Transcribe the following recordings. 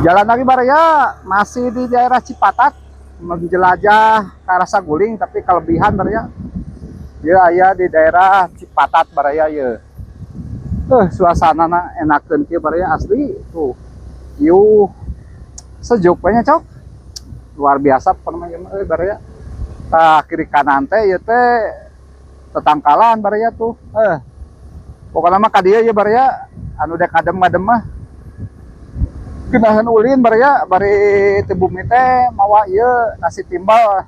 Jalan lagi Baraya masih di daerah Cipatat menjelajah ke arah Saguling tapi kelebihan Baraya. Ya aya di daerah Cipatat Baraya ya. Suasana enakeun kieu Baraya asli tuh. Ieu sejuk banyak cok. Luar biasa pokoknya Baraya. Tah kiri kanan teh ieu teh tetangkalan Baraya tuh. Pokoknya mah ka dieu ya Baraya anu dek adem-adem mah. Genahan ulin Baraya bari teu bumi teh mawa ieu nasi timbal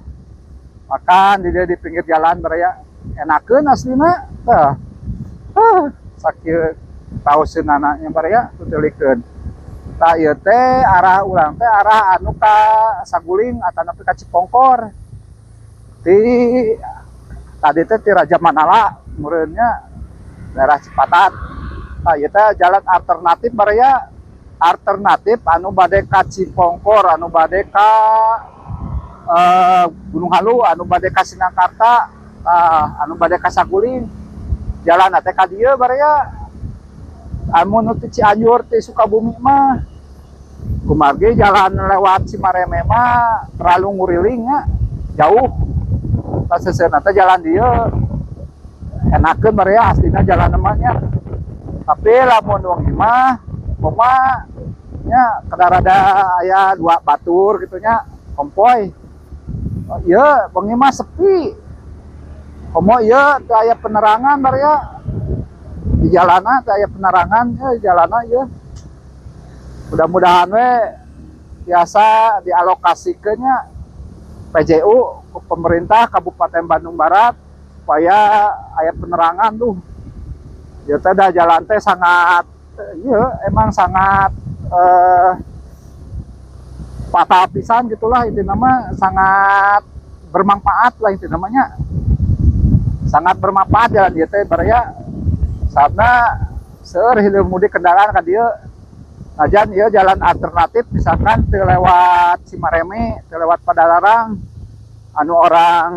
makan di pinggir jalan Baraya enakeun aslina tah sakieu taoseun anaknya Baraya tutulikeun tah ieu teh arah urang teh arah anu ka Saguling atanapi ka Cipongkor di tadi teh ti Raja Manala meureunnya daerah Cipatat tah ieu teh jalan alternatif Baraya alternatif anu bade ka Cipongkor anu bade ka Gunung Halu anu bade ka Sinakarta anu bade ka Saguling jalan teh ka dieu Baraya amun ti Cianjur ti Sukabumi mah kumargi jalan lewat Cimareme mah terlalu nguriling nya jauh ta seuseuna teh jalan dieu enakeun Baraya aslina jalan namanya tapi lamun wong mah koma nya kedarada aya dua batur gitunya kompoy iya bengi mah sepi komo iya teu aya penerangan Baraya di jalana teu aya penerangan ya jalana ieu mudah-mudahan we biasa dialokasikeun nya PJU ku pemerintah Kabupaten Bandung Barat supaya aya penerangan tuh ieu teh da jalan teh sangat iya emang sangat patah pisan gitulah itu nama sangat bermanfaat lah itu namanya sangat bermanfaat jalan dia teh Baraya karena seueur hilir mudik kendaraan ka dieu najan ieu jalan alternatif misalkan teu lewat Cimareme teu lewat Padalarang anu orang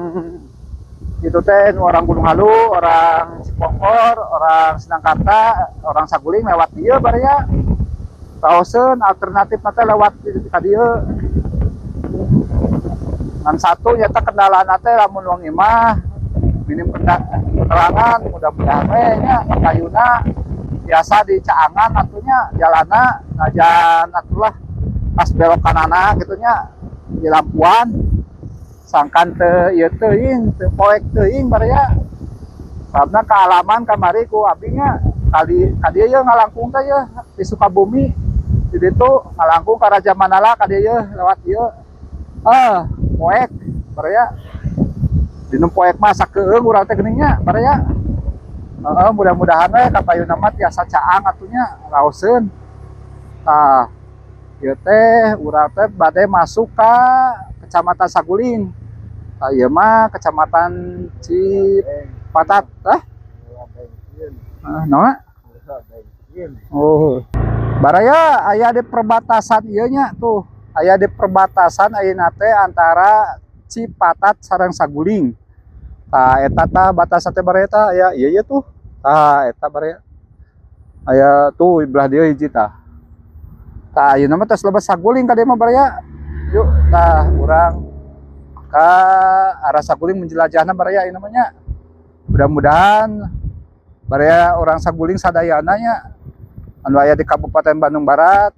itu teh orang Gunung Halu, orang Cipongkor, orang Sinakarta, orang Saguling lewat dieu Baraya. Taoseun alternatif teh lewat ka dieu. Ngan satu nyata kendala teh lamun wong imah minim penerangan mudah-mudahan we nya kayuna biasa di Caangan atunya jalana najan atulah pas belok kanana gitu nya di lampuan sangkan teu ieu teuing teu poek teuing Baraya karena kealaman kamari ku abinya kali dieu ngalangkung teh ye di Sukabumi di ditu ngalangkung ka Raja Manala ka dieu lewat ieu poek Baraya dinu poek mah sakeung urang teh geuningnya Baraya mudah-mudahan we kapayuna mah tiasa caang atunya raoseun tah ieu teh urang teh bade masuk ka Kecamatan Saguling ieu mah Kecamatan Cipatat naon oh Baraya aya di perbatasan ieu nya tuh aya di perbatasan ayeuna teh antara Cipatat sareng Saguling tah eta tah batasan teh Baraya tah aya ieu tuh tah eta Baraya aya tuh belah dieu hiji tah ayeuna mah tos lebet Saguling ka dieu mah Baraya yuk tah urang ka arah Saguling menjelajahna Baraya ini namanya mudah-mudahan Baraya orang Saguling sadayana nya anu aya di Kabupaten Bandung Barat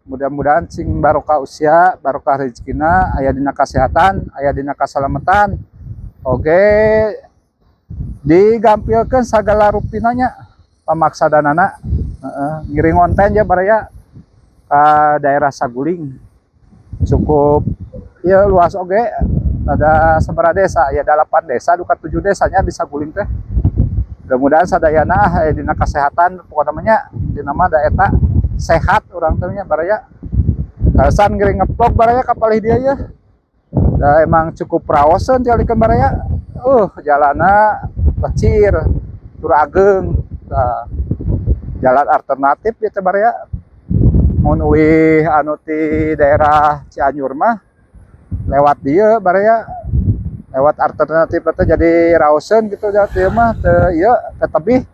mudah-mudahan sing barokah usia barokah rezekina aya dina kasehatan aya dina kasalamatan oge digampilkeun sagala rupinanya pamaksadanana ngiring konten ya Baraya ka daerah Saguling cukup ya luas oge ada sabaraha desa ya 8 desa duka 7 desanya di Saguling teh mudah-mudahan sadayana aya dina kasehatan pokokna namanya dina mah da eta sehat urang teh nya Baraya kasan gering ngeplog Baraya kapalih dia ya da emang cukup raoseun tialikeun Baraya jalana lecir tur ageng jalan alternatif ya teh Baraya mun uih anu ti daerah Cianjur mah lewat dia Baraya lewat alternatif itu jadi raoseun gitu jadi mah teu ieu tebih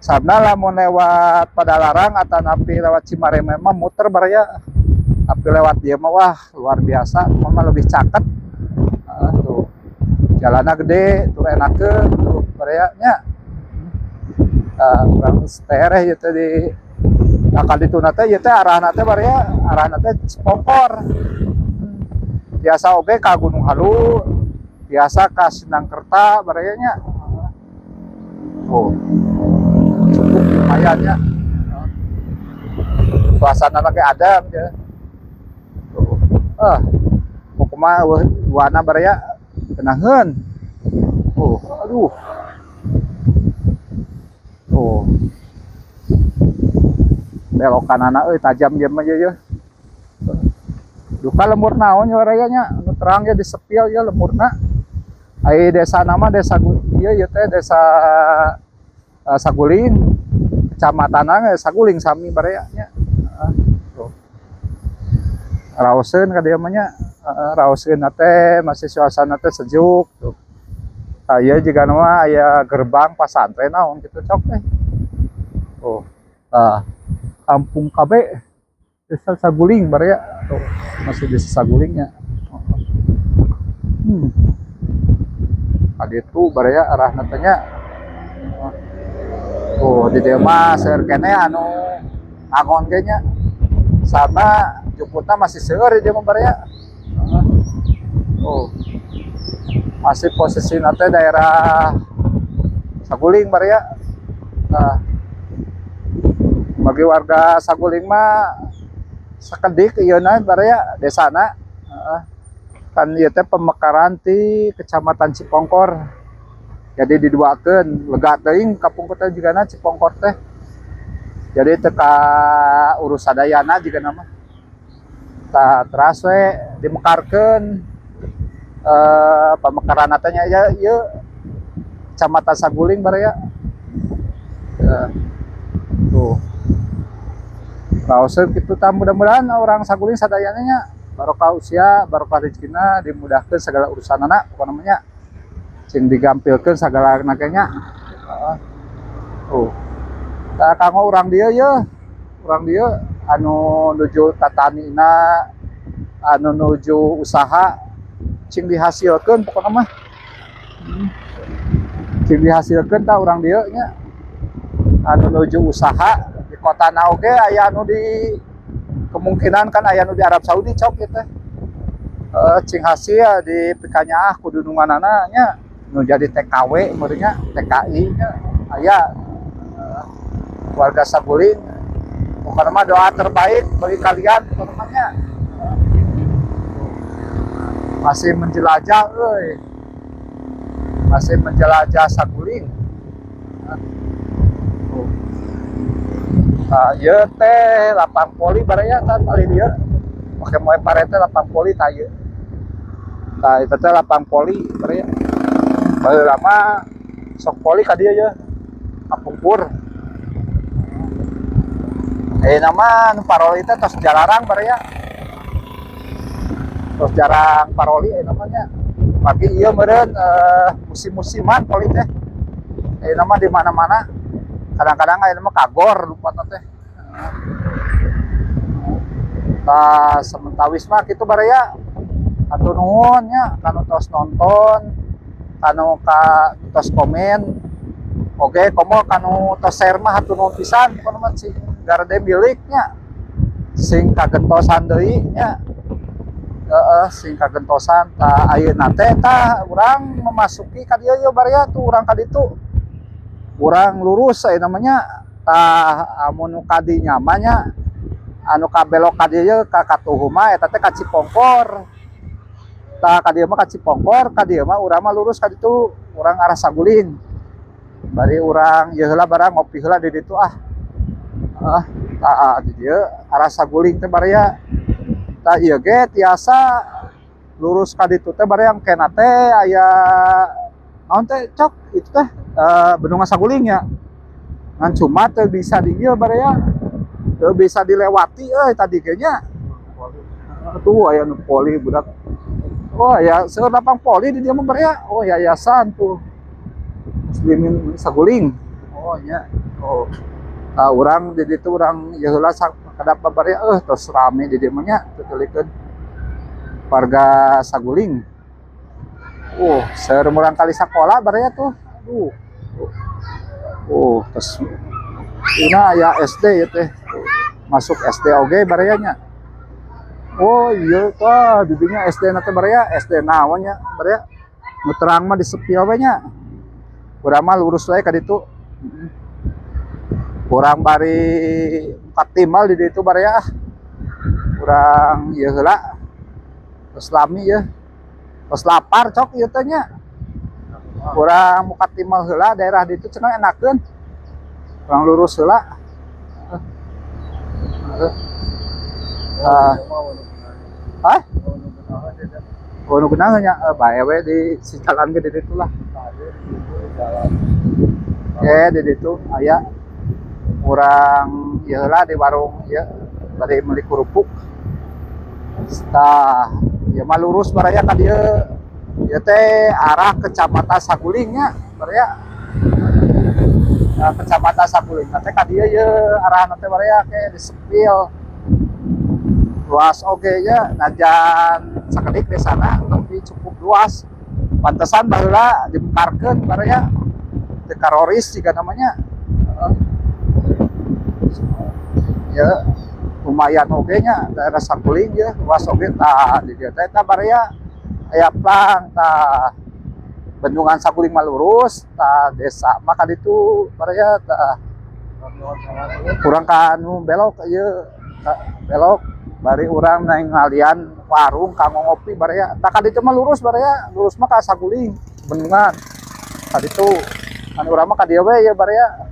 sabna lamun lewat Padalarang atau napi lewat Cimareme mah muter Baraya tapi lewat dia mah wah luar biasa, mama lebih caket. Tuh jalannya gede tuh enakeun tuh bareanya kurang stereh gitu di akal itu nate ya teh arah nate barea arah nate Cipongkor biasa oge ka Gunung Halu biasa ka Sindangkerta bareanya oh cukup lumayan ya suasana lagi ada ya pokoknya warna barea kenaheun aduh belok kanana tajam jam aja ya duka lemur naon ya rayanya terang ya di sepil ya lemurna ai desa nama desa ieu teh desa Saguling kecamatan Saguling sami barayanya raoseun ka dieu mah nya raoseun teh masih suasana teh sejuk tuh aya jiga nama aya gerbang pasantren naon kitu cok teh kampung KB desa Saguling baraya tuh masih desa Sagulingnya adi itu baraya arah natanya di dieu mah seueur kene anu angon ge nya sama juputna masih seueur di dieu mah baraya masih posisi nate daerah Saguling baraya bagi warga Saguling mah sakedik ieuna baraya desana kan ieu teh pemekaran ti Kecamatan Cipongkor jadi diduakeun lega teuing kapung teh jigana Cipongkor teh jadi teu ka urus sadayana jigana mah teras we dimekarkeun pemekaran teh nya ieu Kecamatan Saguling baraya tuh raoseun kitu tah mudah-mudahan orang Saguling sadayana nya barokah usia barokah rezekina dimudahkeun segala urusanana pokona namanya sing digampilkeun sagala nagenya tah kanggo urang dieu ye urang dieu anu nuju tatanina anu nuju usaha cing dihasilkeun pokona mah cing dihasilkeun tah urang dieu nya anu nuju usaha di kota oge aya anu di kemungkinan kan aya nu di Arab Saudi cok gitu cing hasil di pikanya kudu nunganana nya nu jadi TKW meureunnya TKI nya aya warga Saguling pokoknya mah doa terbaik bagi kalian pokoknya masih menjelajah masih menjelajah Saguling ieu teh lapang poli baraya kan kali dieu make moe parete lapang poli tah ieu tah eta teh lapang poli baraya baheula mah sok poli ka dieu ye kapungkur nama paroli teh tos jalarang baraya tos jarang paroli namanya tapi ieu meureun musim-musiman poli teh nama di mana-mana kadang-kadang aya mah kagor rupana teh tah sementawis mah kitu baraya atuh nuhun nya kanu tos nonton kanu ka tos komen oge komo kanu tos share mah atuh nuhun pisan pokona mah sing garde miliknya sing kagentosan deui nya sing kagentosan tah ayeuna teh tah urang memasuki ka dieu ye baraya tuh urang ka ditu urang lurus namanya tah amun kadi nyamanya anu kabelok ka dieu ka katuhu mah eta teh ka Cipongkor tah ka dieu mah ka Cipongkor ka dieu mah urang mah lurus ka ditu urang arah Saguling bari urang ieu heula barang ngopi heula di ditu tah di dieu arah Saguling teh baraya tah ieu ge tiasa lurus ka ditu teh baraya kena teh aya naon teh cok itu teh Bendungan Saguling ya ngan cuma teu bisa di ieu baraya teu bisa dilewati tadi kayaknya tuh aya nu poli budak ya seueur lapang poli di dieu mah baraya yayasan tuh Muslimin Saguling nya urang di ditu urang ieu heula kadap babarnya terus rame di dieu nya tutulikeun warga Saguling. Seurang kali sekolah baraya tuh. Terus ini aya SD ya teh. Masuk SD oge barayanya. Iya tuh bibinya SD na teh baraya, SD naon nya baraya. Nu terang mah di sepil we nya. Urang mah lurus wae ka ditu. Urang bari katimal di ditu baraya. Urang ieu heula. Terus lami ya. Terus lapar cok ieu teh nya. Urang muka timal heula daerah ditu cenah enakeun. Urang lurus heula. Nu geunah nya bae we di si jalan ge di ditu lah. Di ditu aya urang ieu heula di warung ieu bari meuli kerupuk. Ya mah lurus baraya ka dieu. Ieu teh arah Kecamatan Saguling nya baraya. Kecamatan Saguling teh ka dieu ye arahna teh baraya ke di sepil. Luas oge nya najan sakedik di sana tapi cukup luas. Pantesan baheula dibekarkeun baraya. Teu karoris juga namanya. Ya lumayan oge nya daerah Saguling ya luas oge tah di dieu teh baraya aya plang tah bendungan Saguling mah lurus tah desa mah ka ditu baraya tah urang ka anu belok ieu belok bari urang naik ngalian warung kanggo ngopi baraya tah ka ditu mah lurus baraya lurus mah ka Saguling bendungan ka ditu kan urang mah ka dieu we ya baraya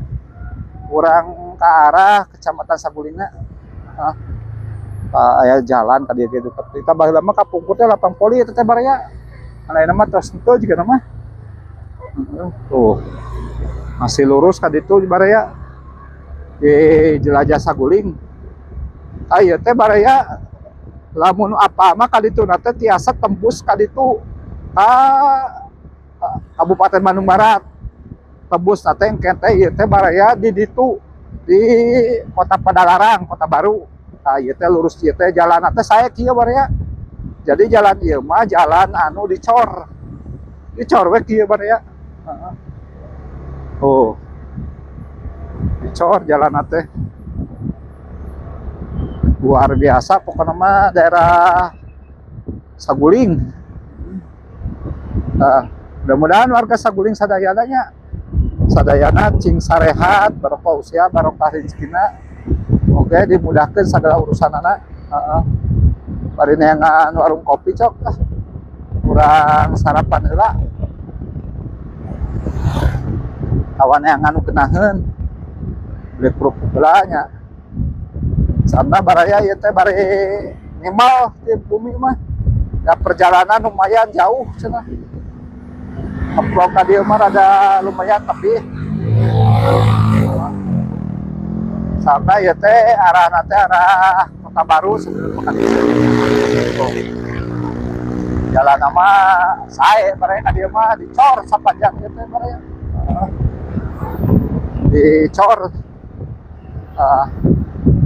urang ka arah Kecamatan Sagulingna aya jalan ka dieu gitu kita baheula mah kapungkur teh lapang poli eta teh baraya anaina mah tos henteu jiga mah tuh masih lurus ka ditu baraya di jelajah Saguling ieu teh baraya lamun apa mah ka ditu na teh tiasa tembus ka ditu ka Kabupaten Bandung Barat tembus na teh engke teh ieu teh baraya di ditu di Kota Padalarang Kota Baru. Ieu teh lurus ieu teh jalan teh sae kieu baraya. Jadi jalan ieu mah jalan anu dicor. Dicor we kieu baraya. Dicor jalan teh. Luar biasa pokoknya mah daerah Saguling. Mudah-mudahan warga Saguling sadayana cing sarehat barokah usia barokah rezekina oke dimudahkan segala urusan anak bari neangan warung kopi cok kurang sarapan heula kawan yang anu kenaheun beli kerupuk heula nya sana baraya ieu teh bari ngimal di bumi mah ya perjalanan lumayan jauh cenah Amplop tadi mah rada lumayan tapi sampai ya teh arah Kota Baru sebelum makan jalan nama saya mereka dia mah dicor sepanjang ya teh mereka dicor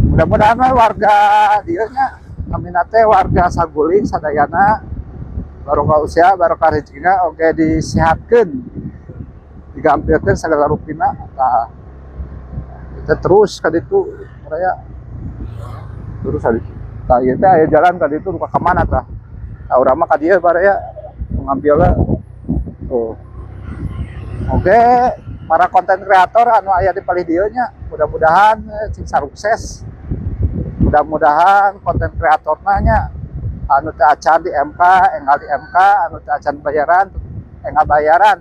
mudah-mudahan warga dia nya kami nate warga Saguling sadayana barokah usia barokah rezekina oke disehatkeun digampilkeun segala rupina tah kita terus ka ditu raya terus ka ditu tah ieu teh aya jalan ka ditu ka mana tah urang mah ka dieu baraya ngambilna oke para konten kreator anu aya di palih dieu nya mudah-mudahan cing sukses mudah-mudahan konten kreatorna nya anu teh acan di MK engal di MK anu teh acan bayaran engal bayaran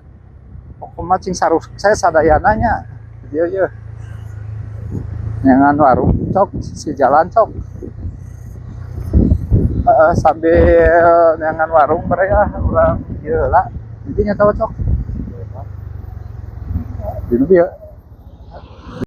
pokoknya cing sukses sadayana nya dieu ye nyangan warung cok si jalan cok sambil nyangan warung baraya urang ieu heula intinya tahu cok di dieu